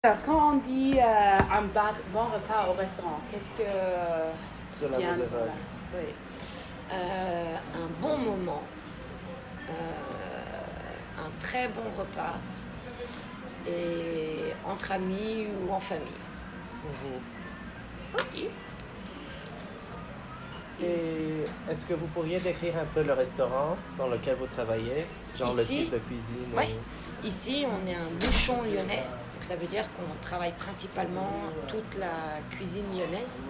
Alors, quand on dit bon repas au restaurant, qu'est-ce que Cela vient vous de évoque. là? Oui. Un bon moment, un très bon repas, et entre amis ou en famille. Ok. Et est-ce que vous pourriez décrire un peu le restaurant dans lequel vous travaillez? Genre le Ici, type de cuisine? Ouais. Ici, on est un bouchon lyonnais, donc ça veut dire qu'on travaille principalement toute la cuisine lyonnaise,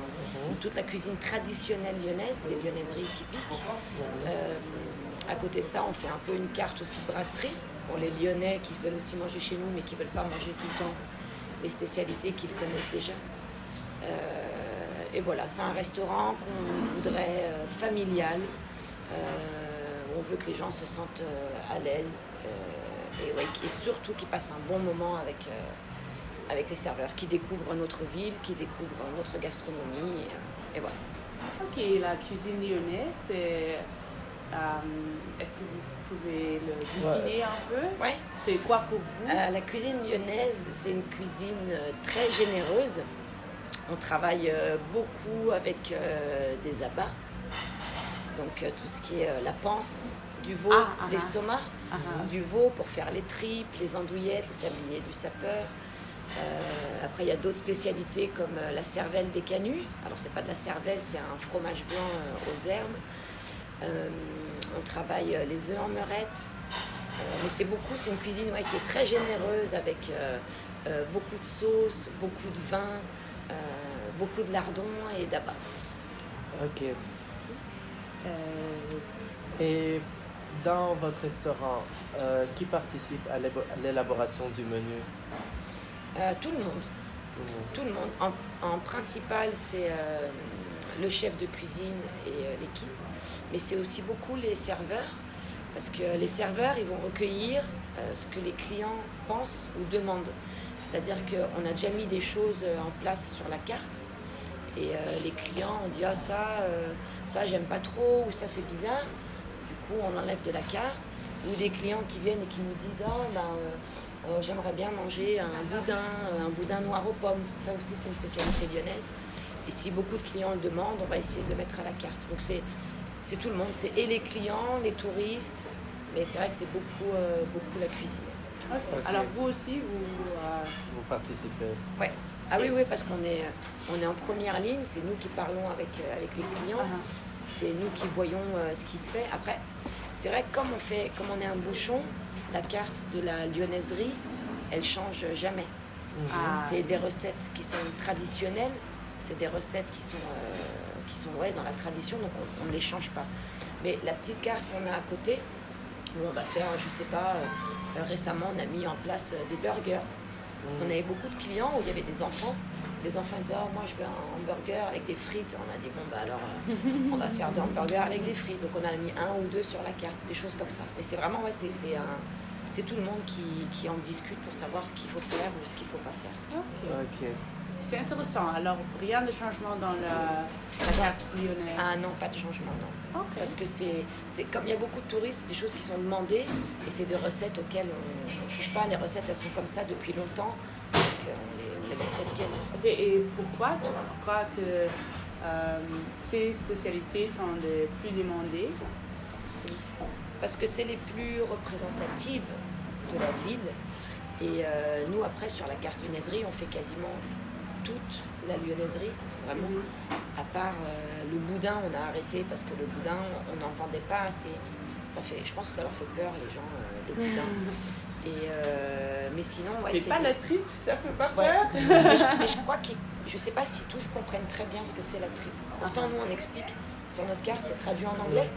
toute la cuisine traditionnelle lyonnaise, les lyonnaiseries typiques. À côté de ça, on fait un peu une carte aussi brasserie pour les Lyonnais qui veulent aussi manger chez nous, mais qui ne veulent pas manger tout le temps les spécialités qu'ils connaissent déjà. Et voilà, c'est un restaurant qu'on voudrait familial. On veut que les gens se sentent à l'aise et surtout qu'ils passent un bon moment avec les serveurs, qui découvrent notre ville, qui découvrent notre gastronomie. Et voilà. Ok, la cuisine lyonnaise, est-ce que vous pouvez le définir un peu? Ouais. C'est quoi pour vous? La cuisine lyonnaise, c'est une cuisine très généreuse. On travaille beaucoup avec des abats, donc tout ce qui est la panse du veau, l'estomac du veau pour faire les tripes, les andouillettes, les tabliers du sapeur. Après, il y a d'autres spécialités comme la cervelle des canuts. Alors, c'est pas de la cervelle, c'est un fromage blanc aux herbes. On travaille les œufs en meurette. Mais c'est une cuisine qui est très généreuse avec beaucoup de sauce, beaucoup de vin. Beaucoup de lardons et d'abats. Ok. Et dans votre restaurant, qui participe à l'élaboration du menu? Tout le monde. Tout le monde. En principal, c'est le chef de cuisine et l'équipe. Mais c'est aussi beaucoup les serveurs. Parce que les serveurs, ils vont recueillir ce que les clients pensent ou demandent. C'est-à-dire qu'on a déjà mis des choses en place sur la carte. Et les clients ont dit ça j'aime pas trop, ou ça c'est bizarre. Du coup on enlève de la carte. Ou des clients qui viennent et qui nous disent j'aimerais bien manger un boudin noir aux pommes. Ça aussi c'est une spécialité lyonnaise. Et si beaucoup de clients le demandent, on va essayer de le mettre à la carte. Donc c'est tout le monde, c'est et les clients, les touristes, mais c'est vrai que c'est beaucoup la cuisine. Okay. Alors vous aussi, vous participez? Ouais. Ah oui, parce qu'on est en première ligne, c'est nous qui parlons avec les clients, c'est nous qui voyons ce qui se fait. Après, c'est vrai que comme on est un bouchon, la carte de la lyonnaiserie, elle change jamais. C'est des recettes qui sont traditionnelles, c'est des recettes qui sont dans la tradition, donc on ne les change pas. Mais la petite carte qu'on a à côté, où on va faire, je sais pas, récemment on a mis en place des burgers. Parce qu'on avait beaucoup de clients où il y avait des enfants. Les enfants disaient moi je veux un hamburger avec des frites. On a dit alors on va faire des hamburgers avec des frites. Donc on a mis un ou deux sur la carte, des choses comme ça. Mais c'est vraiment c'est tout le monde qui en discute pour savoir ce qu'il faut faire ou ce qu'il ne faut pas faire. Ok. C'est intéressant. Alors rien de changement dans la carte lyonnaise? Ah non, pas de changement, non. Okay. Parce que c'est comme il y a beaucoup de touristes, des choses qui sont demandées et c'est des recettes auxquelles on ne touche pas. Les recettes, elles sont comme ça depuis longtemps, donc on les laisse telles quelles. Okay. Et pourquoi tu crois que ces spécialités sont les plus demandées? Parce que c'est les plus représentatives de la ville. Et nous, après, sur la carte lyonnaiserie, on fait quasiment toute la lyonnaiserie, vraiment. À part le boudin, on a arrêté parce que le boudin, on n'en vendait pas assez. Je pense que ça leur fait peur, les gens, le boudin. Mais sinon, c'est pas la tripe, ça fait pas peur. Mais je crois je sais pas si tous comprennent très bien ce que c'est la tripe. Pourtant, nous, on explique sur notre carte, c'est traduit en anglais.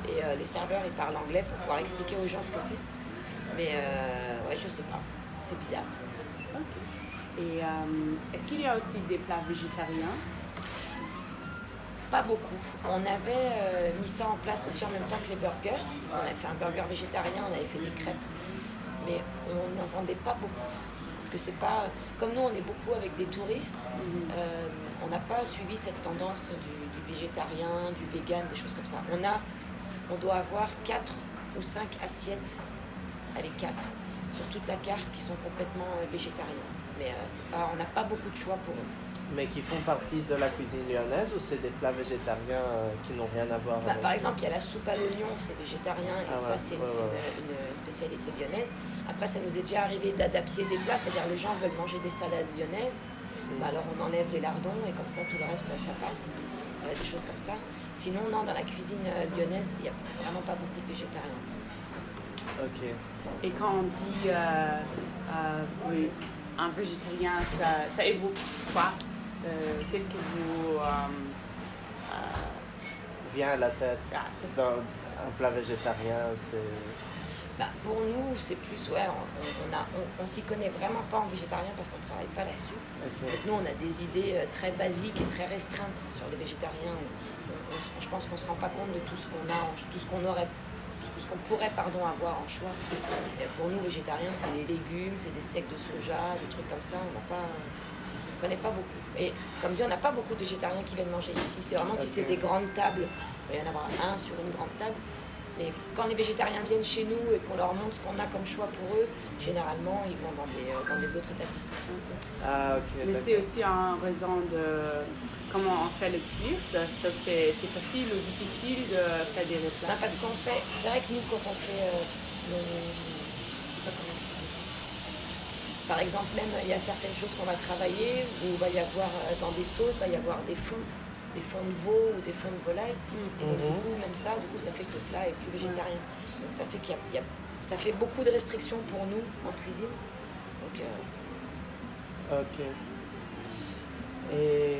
Et les serveurs, ils parlent anglais pour pouvoir expliquer aux gens ce que c'est. Mais je sais pas. C'est bizarre. Okay. Et est-ce qu'il y a aussi des plats végétariens? Pas beaucoup. On avait mis ça en place aussi en même temps que les burgers. On avait fait un burger végétarien, on avait fait des crêpes. Mais on n'en vendait pas beaucoup. Parce que c'est pas... Comme nous, on est beaucoup avec des touristes, on n'a pas suivi cette tendance du végétarien, du vegan, des choses comme ça. On doit avoir 4 ou 5 assiettes, allez 4, sur toute la carte qui sont complètement végétariennes. Mais on n'a pas beaucoup de choix pour eux. Mais qui font partie de la cuisine lyonnaise ou c'est des plats végétariens qui n'ont rien à voir avec... Par exemple, il y a la soupe à l'oignon, c'est végétarien et ça, c'est une spécialité lyonnaise. Après, ça nous est déjà arrivé d'adapter des plats, c'est-à-dire les gens veulent manger des salades lyonnaises, alors on enlève les lardons et comme ça, tout le reste, ça passe. Des choses comme ça. Sinon, non, dans la cuisine lyonnaise, il n'y a vraiment pas beaucoup de végétariens. Ok. Et quand on dit oui, un végétarien, ça évoque quoi? Qu'est-ce que vous... vient à la tête dans un plat végétarien, c'est... Pour nous, c'est plus, on s'y connaît vraiment pas en végétarien parce qu'on ne travaille pas là-dessus. Okay. Nous, on a des idées très basiques et très restreintes sur les végétariens. Je pense qu'on ne se rend pas compte de tout ce qu'on a, tout ce qu'on pourrait avoir en choix. Et pour nous, végétariens, c'est des légumes, c'est des steaks de soja, des trucs comme ça. On ne connaît pas beaucoup. Et comme dit, on n'a pas beaucoup de végétariens qui viennent manger ici. C'est vraiment si c'est des grandes tables, il va y en avoir un sur une grande table. Mais quand les végétariens viennent chez nous et qu'on leur montre ce qu'on a comme choix pour eux, généralement, ils vont dans des autres établissements. Ah, ok. Mais c'est aussi en raison de comment on fait le cuir. Donc c'est facile ou difficile de faire des replats? Parce qu'on fait... C'est vrai que nous, quand on fait... Par exemple, même, il y a certaines choses qu'on va travailler où il va y avoir, dans des sauces, il va y avoir des fonds de veau ou des fonds de volaille. Et donc, du coup, même ça, ça fait que le plat est plus végétarien. Donc, ça fait ça fait beaucoup de restrictions pour nous en cuisine. Donc, Ok. Et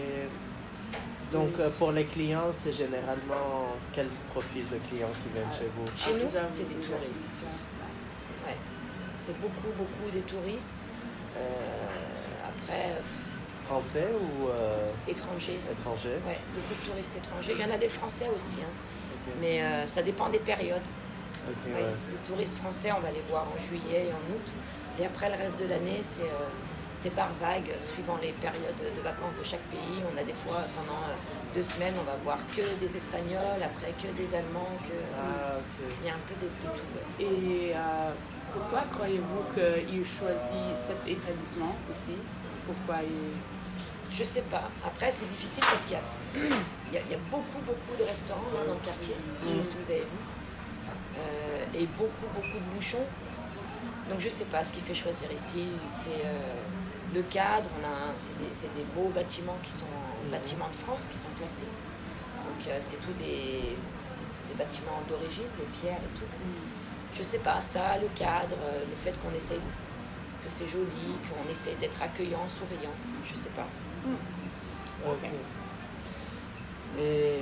donc, pour les clients, c'est généralement quel profil de clients qui viennent chez vous? Chez nous, c'est des touristes. Ouais. C'est beaucoup des touristes. Après... Français ou étrangers. Étrangers. Ouais, beaucoup de touristes étrangers. Il y en a des Français aussi, hein. Okay. Mais ça dépend des périodes. Okay, ouais. Les touristes français, on va les voir en juillet et en août. Et après, le reste de l'année, c'est par vague, suivant les périodes de vacances de chaque pays. On a des fois, pendant 2 semaines, on va voir que des Espagnols, après que des Allemands. Il y a un peu de tout. Ouais. Et pourquoi croyez-vous qu'il choisit cet établissement ici? Pourquoi Je sais pas. Après, c'est difficile parce qu'il y a beaucoup de restaurants là, dans le quartier, si vous avez vu. Et beaucoup de bouchons. Donc je sais pas ce qui fait choisir ici. C'est le cadre. C'est des beaux bâtiments qui sont bâtiments de France qui sont classés. Donc c'est tous des bâtiments d'origine, des pierres et tout. Je sais pas, ça, le cadre, le fait qu'on essaye, que c'est joli, qu'on essaye d'être accueillant, souriant, je sais pas. Ok. Et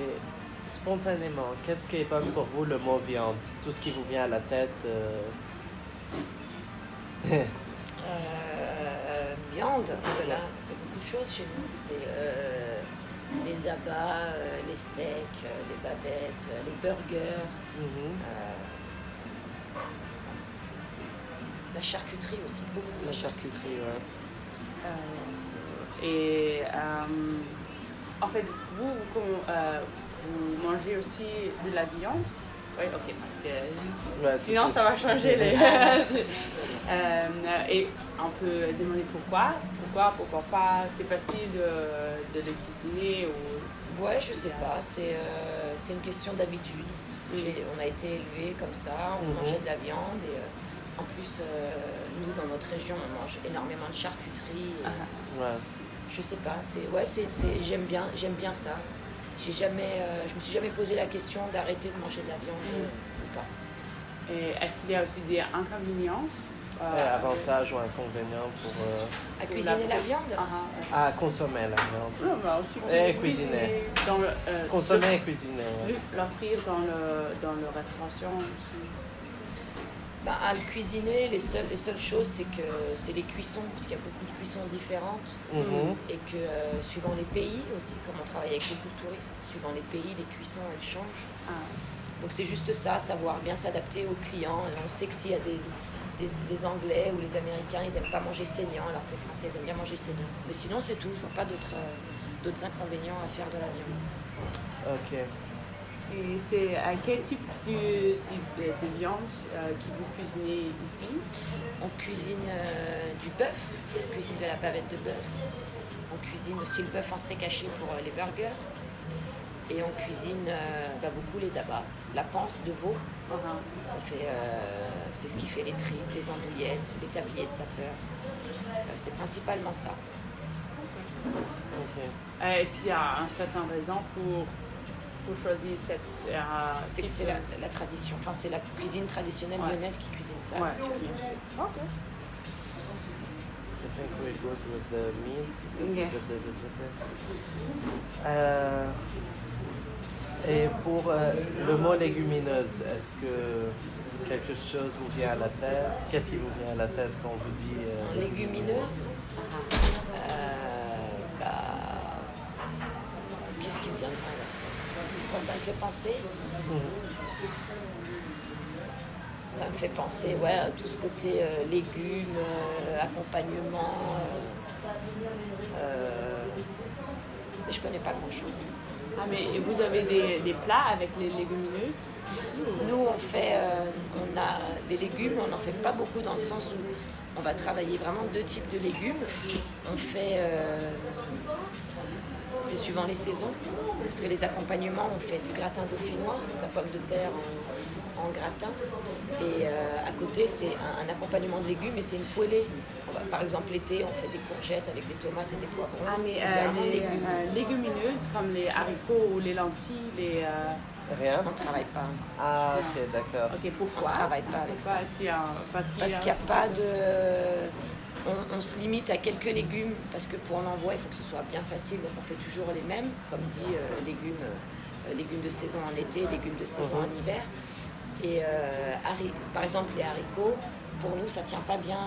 spontanément, qu'est-ce qui évoque pour vous le mot viande? Tout ce qui vous vient à la tête? Viande, voilà, c'est beaucoup de choses chez nous. C'est les abats, les steaks, les babettes, les burgers. La charcuterie aussi, beaucoup. La charcuterie, ouais. Et en fait, vous mangez aussi de la viande? Oui, ok, parce que sinon ça va changer les... et on peut demander pourquoi pas, c'est facile de le cuisiner ou... Ouais, je sais pas, c'est une question d'habitude. On a été élevés comme ça, on mangeait de la viande et en plus, nous dans notre région, on mange énormément de charcuterie. Ouais. Je sais pas, j'aime bien ça. Je me suis jamais posé la question d'arrêter de manger de la viande ou pas. Et est-ce qu'il y a aussi des inconvénients? Avantages ou inconvénients pour... à cuisiner la viande? À consommer la viande. Non, mais aussi et cuisiner. Consommer et cuisiner. Ouais. L'offrir dans le restauration aussi. À le cuisiner, les seules choses, c'est les cuissons, parce qu'il y a beaucoup de cuissons différentes. Et que suivant les pays aussi, comme on travaille avec beaucoup de touristes, suivant les pays, les cuissons, elles changent. Donc c'est juste ça, savoir bien s'adapter aux clients. Et on sait que s'il y a des Anglais ou les Américains, ils n'aiment pas manger saignant, alors que les Français, ils aiment bien manger saignant. Mais sinon, c'est tout. Je vois pas d'autres inconvénients à faire de la viande. Ok. Et c'est quel type de viande que vous cuisinez ici? On cuisine du bœuf, on cuisine de la bavette de bœuf. On cuisine aussi le bœuf en steak haché pour les burgers. Et on cuisine beaucoup les abats, la panse de veau. Ça fait, c'est ce qui fait les tripes, les andouillettes, les tabliers de sapeur. C'est principalement ça. Est-ce qu'il y a une certaine raison pour choisir cette... c'est que c'est la tradition, enfin c'est la cuisine traditionnelle lyonnaise qui cuisine ça. Ouais. Okay. I think we go with the meat. Okay. Et pour le mot légumineuse, est-ce que quelque chose vous vient à la tête? Qu'est-ce qui vous vient à la tête quand on vous dit... Légumineuse qu'est-ce qui me vient à la tête? Moi, ça me fait penser... Ça me fait penser à tout ce côté légumes, accompagnement. Mais je connais pas grand-chose. Ah, mais vous avez des plats avec les légumineuses? Nous, on a des légumes, on n'en fait pas beaucoup dans le sens où on va travailler vraiment 2 types de légumes. On fait, c'est suivant les saisons, parce que les accompagnements, on fait du gratin dauphinois, de la pomme de terre en gratin, et à côté c'est un accompagnement de légumes et c'est une poêlée. Par exemple l'été on fait des courgettes avec des tomates et des poivrons. Ah mais les légumineuses comme les haricots ou les lentilles, Rien? On ne travaille pas. Ah ok, d'accord. Ok, pourquoi? On ne travaille pas avec ça. Parce qu'il n'y a pas de... On se limite à quelques légumes parce que pour l'envoi il faut que ce soit bien facile, donc on fait toujours les mêmes, comme dit légumes de saison en été, légumes de saison en hiver. Et par exemple les haricots, pour nous ça tient pas bien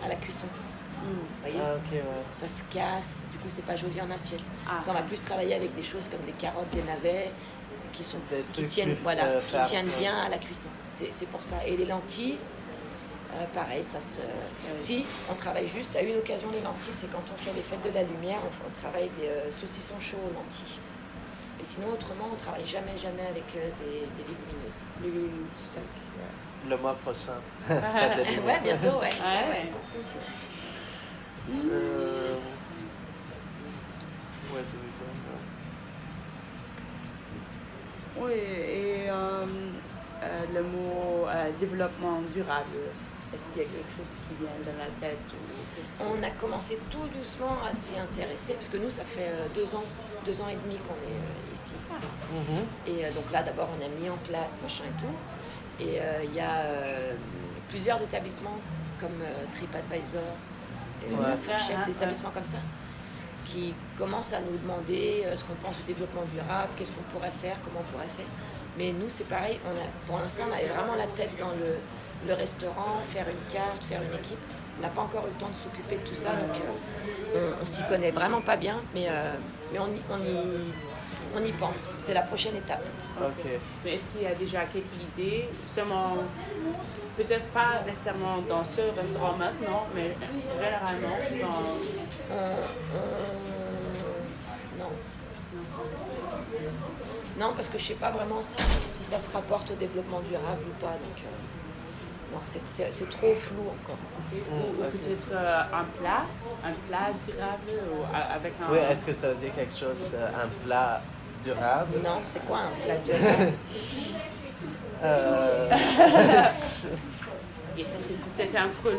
à la cuisson. Voyez, ça se casse, du coup c'est pas joli en assiette. On va plus travailler avec des choses comme des carottes, des navets qui tiennent bien à la cuisson. C'est pour ça. Et les lentilles, pareil, si on travaille juste à une occasion les lentilles, c'est quand on fait les fêtes de la lumière, on travaille des saucissons chauds aux lentilles. Et sinon, autrement, on ne travaille jamais avec des légumineuses. Le mois prochain. Ouais, bientôt, ouais. Oui, et le mot développement durable, est-ce qu'il y a quelque chose qui vient dans la tête On a commencé tout doucement à s'y intéresser, parce que nous, ça fait 2 ans et demi qu'on est ici. Et donc là, d'abord, on a mis en place machin et tout. Et il y a plusieurs établissements comme TripAdvisor, la fourchette d'établissements comme ça, qui commencent à nous demander ce qu'on pense du développement durable, qu'est-ce qu'on pourrait faire, comment on pourrait faire. Mais nous, c'est pareil, pour l'instant, on avait vraiment la tête dans le restaurant, faire une carte, faire une équipe. On n'a pas encore eu le temps de s'occuper de tout ça, donc on s'y connaît vraiment pas bien, mais on y pense. C'est la prochaine étape. Okay. Mais est-ce qu'il y a déjà quelques idées, seulement, peut-être pas nécessairement dans ce restaurant maintenant, mais généralement dans... Non, parce que je ne sais pas vraiment si ça se rapporte au développement durable ou pas. Donc, non, c'est trop flou encore. Ou peut-être un plat durable ou avec un... Oui, est-ce que ça veut dire quelque chose, un plat durable? Non, c'est quoi un plat durable? Et ça, c'est peut-être un peu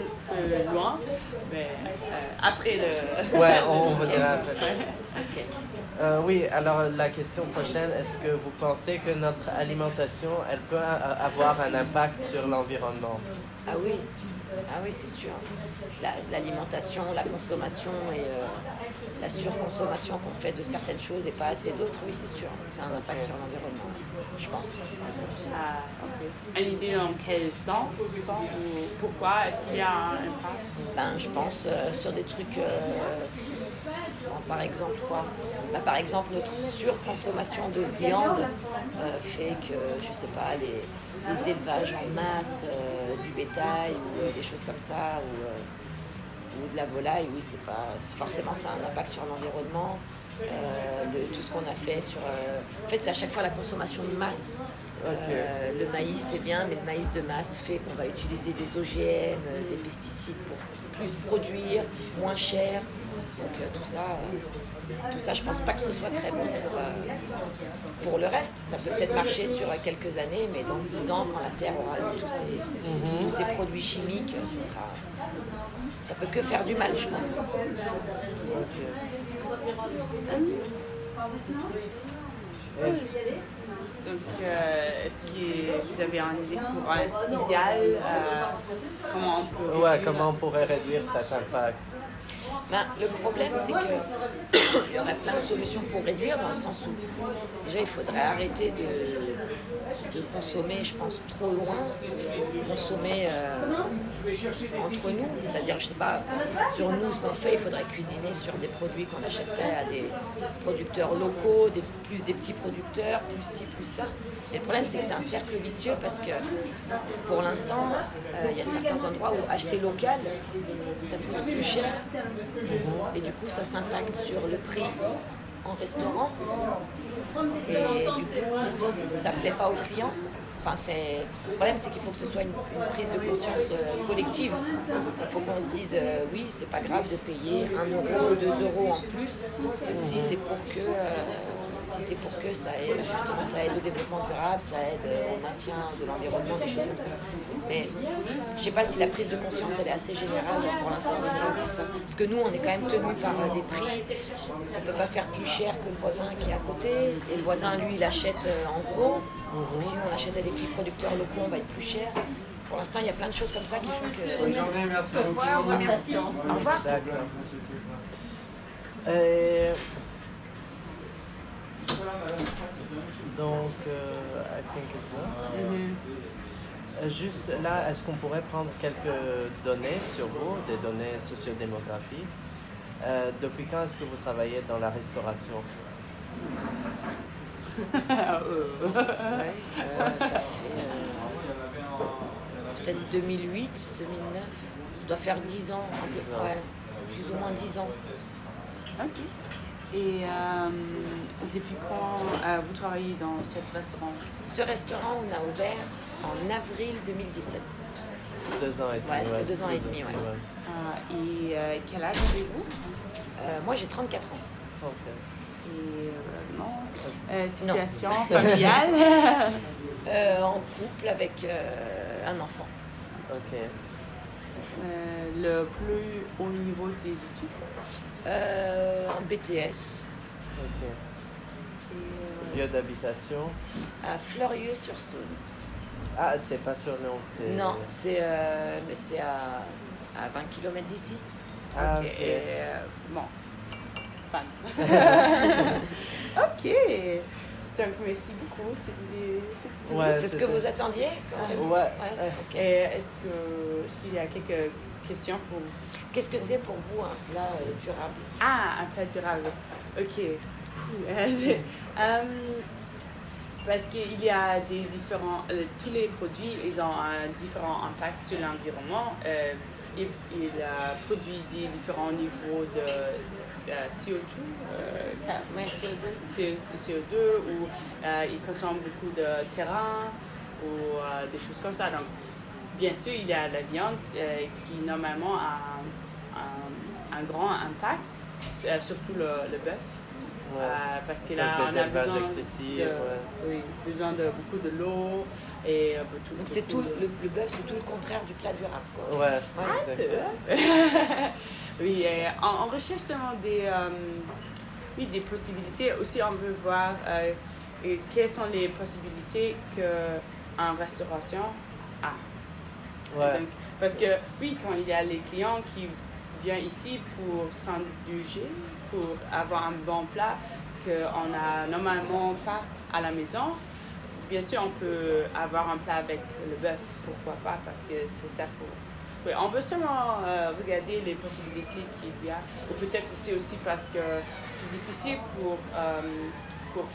loin, mais après le... Ouais, on va dire après. Okay. Oui, alors la question prochaine, est-ce que vous pensez que notre alimentation, elle peut avoir un impact sur l'environnement? Ah oui, c'est sûr. L'alimentation, la consommation et la surconsommation qu'on fait de certaines choses et pas assez d'autres, oui, c'est sûr. Ça a un impact sur l'environnement, je pense. Une idée dans quel sens ou pourquoi est-ce qu'il y a un impact? Je pense sur des trucs... par exemple quoi? Par exemple, notre surconsommation de viande fait que, je sais pas, les élevages en masse du bétail ou des choses comme ça, ou de la volaille, oui, c'est pas forcément ça a un impact sur l'environnement. tout ce qu'on a fait sur... En fait, c'est à chaque fois la consommation de masse. Le maïs, c'est bien, mais le maïs de masse fait qu'on va utiliser des OGM, des pesticides pour plus produire, moins cher. Donc tout ça, je pense pas que ce soit très bon pour le reste. Ça peut peut-être marcher sur quelques années, mais dans 10 ans, quand la Terre aura eu tous ces produits chimiques, ça peut que faire du mal, je pense. Donc, est-ce que vous avez un idée pour un idéal comment on pourrait réduire cet impact? Le problème, c'est qu'il y aurait plein de solutions pour réduire, dans le sens où déjà il faudrait arrêter de consommer, je pense, trop loin, consommer entre nous, c'est-à-dire, je sais pas, sur nous, ce qu'on fait, il faudrait cuisiner sur des produits qu'on achèterait à des producteurs locaux, plus des petits producteurs, plus ci, plus ça. Et le problème, c'est que c'est un cercle vicieux parce que pour l'instant, il y a certains endroits où acheter local, ça coûte plus cher. Et du coup, ça s'impacte sur le prix en restaurant. Et du coup, ça ne plaît pas aux clients. Enfin, le problème, c'est qu'il faut que ce soit une prise de conscience collective. Il faut qu'on se dise, oui, c'est pas grave de payer 1 euro, 2 euros en plus, si c'est pour que ça aide au développement durable, ça aide au maintien de l'environnement, des choses comme ça. Mais je ne sais pas si la prise de conscience elle est assez générale pour l'instant pour ça. Parce que nous, on est quand même tenus par des prix. On ne peut pas faire plus cher que le voisin qui est à côté. Et le voisin, lui, il achète en gros. Donc sinon, on achète à des petits producteurs locaux, on va être plus cher. Pour l'instant, il y a plein de choses comme ça qui font que... Bonne journée, merci beaucoup. Merci. Au revoir. D'accord. Donc, I think it's done. Juste là, est-ce qu'on pourrait prendre quelques données sur vous, des données sociodémographiques? Depuis quand est-ce que vous travaillez dans la restauration? Ça fait peut-être 2008, 2009. Ça doit faire 10 ans. Plus ou moins 10 ans. Ok. Et depuis quand vous travaillez dans ce restaurant? Ce restaurant, on a ouvert en avril 2017. 2 ans et demi. Ouais, ça fait 2 ans et demi, ouais. Et quel âge avez-vous? Moi, j'ai 34 ans. Ok. Et situation familiale? En couple avec un enfant. Ok. Le plus haut niveau des études? Un BTS. Ok. Lieu d'habitation? À Fleurieux-sur-Saône. Ah, c'est pas sur Lyon, c'est... Non, c'est à 20 km d'ici. Ah, Ok. ok. Bon. Fan. Ok. Donc, merci beaucoup. C'est ce que vous attendiez? Ouais. Okay. Et est-ce qu'il y a quelques questions pour vous? Qu'est-ce que c'est pour vous un plat durable? Ah, un plat durable. Ok. Parce qu'il y a des différents... tous les produits, ils ont un différent impact sur l'environnement. Il produit des différents niveaux de CO2, CO2 ou il consomme beaucoup de terrain ou des choses comme ça. Donc, bien sûr, il y a la viande qui normalement a un grand impact, surtout le bœuf. Ouais. Parce que là, on a besoin de beaucoup de l'eau. Et donc c'est tout le bœuf, c'est tout le contraire du plat durable, quoi. Ouais. Oui, on recherche seulement des possibilités. Aussi, on veut voir quelles sont les possibilités qu'en restauration a. Ouais. Donc, parce que oui, quand il y a les clients qui viennent ici pour s'indulger, pour avoir un bon plat qu'on n'a normalement pas à la maison, bien sûr, on peut avoir un plat avec le bœuf, pourquoi pas, parce que c'est ça pour... Oui, on veut seulement regarder les possibilités qu'il y a. Ou peut-être c'est aussi parce que c'est difficile pour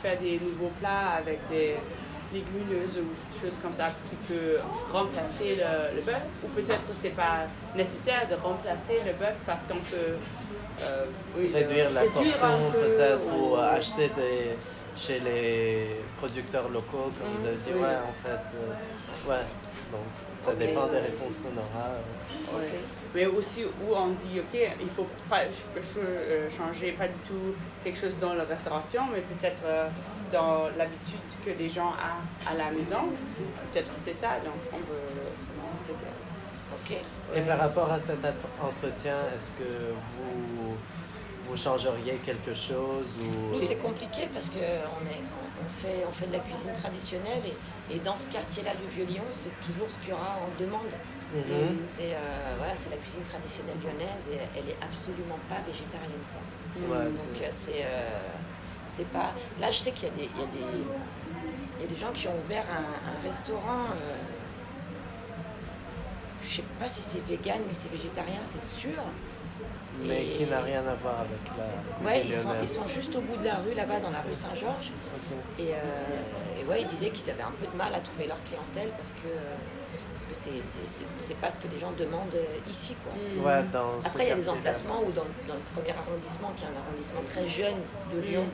faire des nouveaux plats avec des légumineuses ou des choses comme ça qui peut remplacer le bœuf. Ou peut-être c'est pas nécessaire de remplacer le bœuf parce qu'on peut Oui, réduire la réduire portion un peu, peut-être ouais. ou acheter chez les producteurs locaux, comme vous avez dit. Oui. Ouais, en fait, ouais. Donc, ça Ok. dépend des réponses qu'on aura. Ouais. Ok. Mais aussi où on dit, OK, il faut pas changer pas du tout quelque chose dans la restauration, mais peut-être dans l'habitude que les gens ont à la maison. Peut-être que c'est ça, donc on peut seulement régler. Ok. Et par rapport à cet entretien, est-ce que vous changeriez quelque chose Nous, ou... c'est compliqué parce qu'on fait de la cuisine traditionnelle et dans ce quartier-là du Vieux-Lyon, c'est toujours ce qu'il y aura en demande. Mhm. C'est la cuisine traditionnelle lyonnaise et elle est absolument pas végétarienne, quoi. Ouais, Donc c'est pas... Là, je sais qu'il y a des gens qui ont ouvert un restaurant, je sais pas si c'est vegan, mais c'est végétarien, c'est sûr. mais Et- qui n'a rien à voir avec la Ouais, cuisine ils lyonnaise. sont juste au bout de la rue, là-bas, dans la rue Saint-Georges. Ok. Et ouais, ils disaient qu'ils avaient un peu de mal à trouver leur clientèle parce que c'est pas ce que les gens demandent ici, quoi. Ouais, dans ce Après, il y a des quartier-là. emplacements où dans le premier arrondissement, qui est un arrondissement très jeune de Lyon,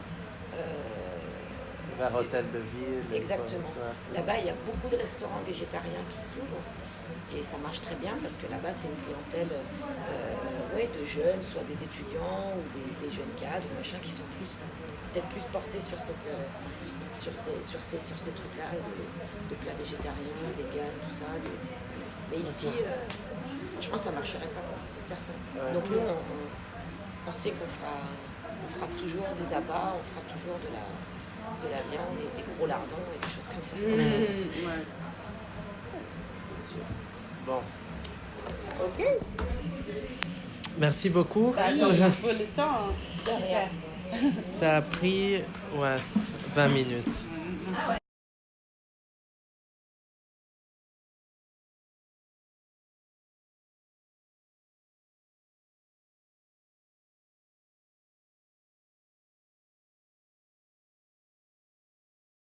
Vers c'est- Hôtel de Ville. et exactement. comme ça. Là-bas, il y a beaucoup de restaurants végétariens qui s'ouvrent et ça marche très bien parce que là-bas, c'est une clientèle de jeunes, soit des étudiants ou des jeunes cadres, machin, qui sont peut-être plus portés sur ces trucs-là de plats végétariens, vegan, tout ça. Mais ici, franchement, ça marcherait pas, quoi, c'est certain. Ouais. Donc nous, on sait qu'on fera toujours des abats, on fera toujours de la viande et des gros lardons et des choses comme ça. Ouais. Bon, OK. merci beaucoup. D'accord, pour le temps, De rien. Ça a pris 20 minutes.